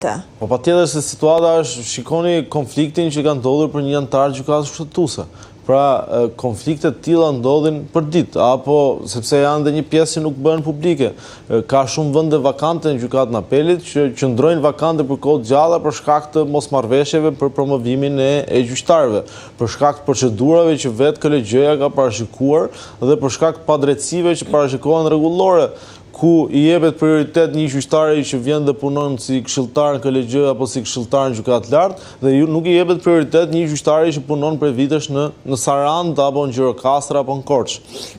Po patjetër se situata është, shikoni konfliktin që ka ndodhur për një anëtar gjykatës kushtetuese. Pra, konfliktet tilla ndodhin për ditë, apo sepse janë dhe një pjesë që nuk bëhen publike. Ka shumë vende vakante në gjykatën e apelit që qëndrojnë vakante për kohë gjalla për shkak të mosmarrveshjeve për promovimin e gjyqtarëve, për shkak të procedurave që vetë KLG-ja ka parashikuar dhe për shkak të padrejtësive që parashikohen rregullore, ku i jepet prioritet një gjyqtari që vjen dhe punon si këshilltar në KLG apo si këshilltar në gjykatë lartë, dhe nuk i jepet prioritet një gjyqtari që punon prej vitesh në Sarandë apo në Gjirokastër apo në Korçë.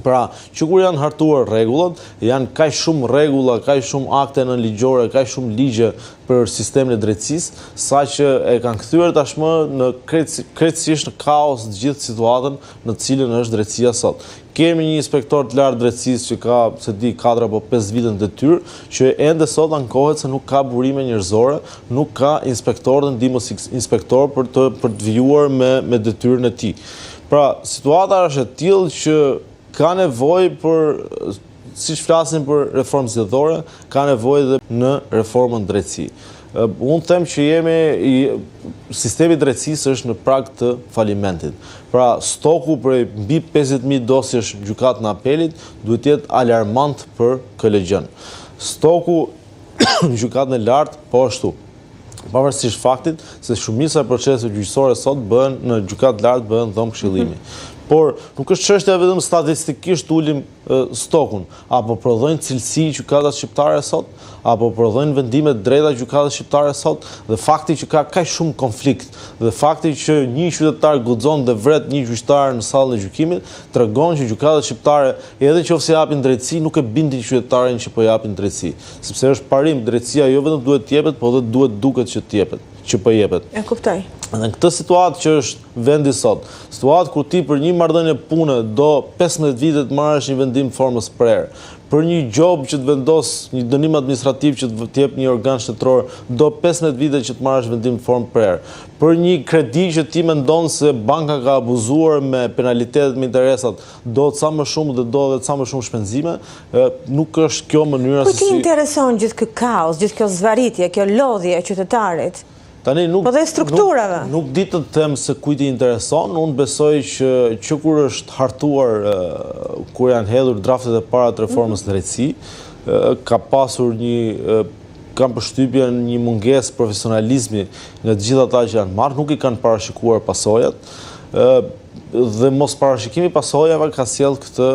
Pra, që kur janë hartuar rregullat, janë kaq shumë rregulla, kaq shumë akte nënligjore, kaq shumë ligje për sistemin e drejtësisë, saqë e kanë kthyer tashmë në krejtësisht në kaos të gjithë situatën në cilën është drejtësia sot. Kemi një inspektor të lartë drejtësisë që ka, se di, 4 apo 5 vite në detyrë, që ende sot ankohet se nuk ka burime njerëzore, nuk ka inspektor dhe ndihmës inspektor për të vijuar me detyrën e tij. Pra, situata është e tillë që ka nevojë për, siç flasim për reformë zgjedhore, ka nevojë dhe në reformën drejtësi. Unë them që sistemi drejtësisë është në prag të falimentit. Pra, stoku prej mbi 50.000 dosjesh gjykatën e apelit duhet jetë alarmant për KLG-n. Stoku gjykatën e lartë po ashtu. Pavarësisht faktit se shumica e proceseve gjyqësore sot bëhen në gjykatë lartë, bëhen dhomë këshillimi. Por nuk është çështja vetëm statistikisht ulim stokun, apo prodhojnë cilësi gjykatat shqiptare sot, apo prodhojnë vendime të drejta gjykatat shqiptare sot, dhe fakti që ka kaq shumë konflikt, dhe fakti që një qytetar guxon dhe vret një gjyqtar në sallën e gjykimit, tregon që gjykatat shqiptare, edhe nëse japin drejtësi, nuk e bindin qytetarin që po japin drejtësi, sepse është parim, drejtësia jo vetëm duhet të jepet, por edhe duhet duket që të jepet, që po jepet. E kuptoj. Në këtë situatë që është vendi sot, situatë kur ti për një marrëdhënie pune do 15 vite të marrësh një vendim formës prerë, për një job që të vendos një dënim administrativ që të jep një organ shtetëror, do 15 vite që të marrësh vendim formë prerë, për një kredi që ti mendon se banka ka abuzuar me penalitetet me interesat, do sa më shumë dhe do edhe sa më shumë shpenzime, nuk është kjo mënyra se si... Po ti intereson gjithë kjo kaos, gjithë kjo zvarritje, kjo lodhje e qytetarit? Po dhe strukturave. Nuk di të them se kujt i intereson, unë besoj që kur është hartuar, kur janë hedhur draftet e para të reformës drejtësi, ka pasur kam përshtypjen një mungesë profesionalizmi nga të gjithë ata që janë marrë, nuk i kanë parashikuar pasojat, dhe mos parashikimi pasojave ka sjell këtë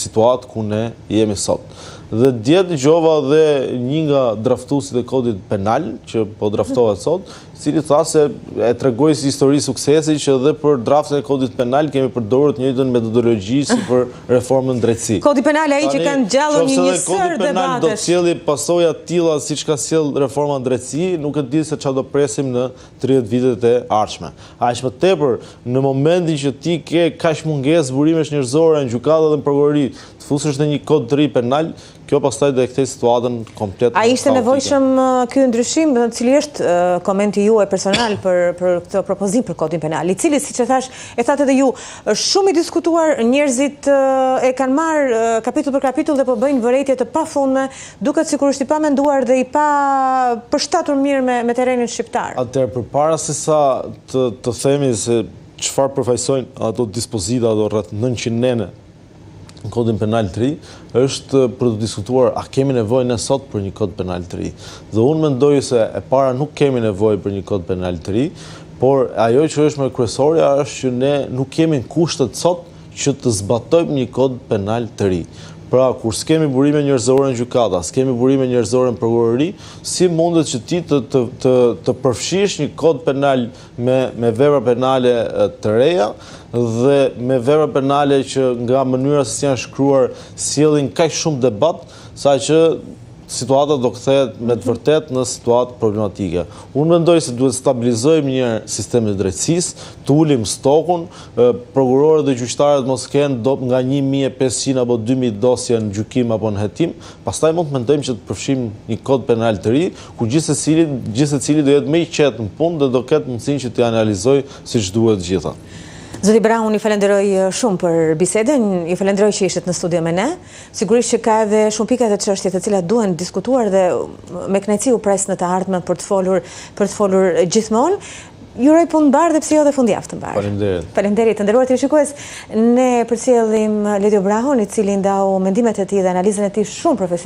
situatë ku ne jemi sot. Dhe dje dëgjova dhe një nga draftuesit e kodit penal që po draftohet sot, i cili tha se e tregoi si histori suksesi që edhe për draftin e kodit penal kemi përdorur të njëjtën metodologji si për reformën drejtësi. Kodi penal ai që kanë gjallur një sër debatesh. Penal do të sjellë pasoja të tilla siç ka sjell reforma drejtësi, nuk e di se çfarë do presim në 30 vitet e ardhshme. Aq më tepër në momentin që ti ke kaq mungesë burimesh njerëzore në gjykatë dhe në prokurori, të fusësh në një kod të ri penal, kjo pastaj do e kthej situatën komplet. A ishte nevojshëm ky ndryshim, cili është komenti juaj personal për këtë propozim për kodin penal, i cili, siç e thash, e thatë edhe ju, është shumë i diskutuar, njerëzit e kanë marrë kapitull për kapitull dhe po bëjnë vërejtje të pafundme, duket sikur është i pamenduar dhe i pa përshtatur mirë me terrenin shqiptar. Atëherë, përpara se sa të themi se çfarë përfaqësojnë ato dispozita, ato rreth 900 nene në kodin penal të ri, është për të diskutuar a kemi nevojë ne sot për një kod penal të ri. Dhe unë mendoj se e para nuk kemi nevojë për një kod penal të ri, por ajo që është më kryesorja është që ne nuk kemi kushtet sot që të zbatojmë një kod penal të ri. Pra, kur s'kemi burime njerëzore në gjykata, s'kemi burime njerëzore në prokurori, si mundet që ti të përfshish një kod penal me vepra penale të reja dhe me vepra penale që nga mënyra se si janë shkruar sjellin kaq shumë debat, saqë situata do kthehet me të vërtet në situatë problematike. Unë mendoj se duhet stabilizojmë një sistemin e drejtësisë, të ulim stokun, prokurorët dhe gjyqtarët mos kenë nga 1.500 apo 2.000 dosje në gjykim apo në hetim, pastaj mund të mendojmë që të përfshijmë një kod penal të ri, ku gjithsecili do jetë më i qetë në punë dhe do ketë mundësinë që të analizojë siç duhet gjitha. Zoti Braun, i falenderoj shumë për bisedën, i falenderoj që ishit në studio me ne. Sigurisht që ka edhe shumë pika dhe çështje të cilat duhen diskutuar dhe me kënaqësi u pres në të ardhmen për të folur gjithmonë. Juroj punë të mbarë dhe pse jo dhe fundjavë të mbarë. Faleminderit. Faleminderit, të nderuar televizionistë. Ne përcjellim Ledio Brahun, i cili ndau mendimet e tij dhe analizën e tij shumë profesionale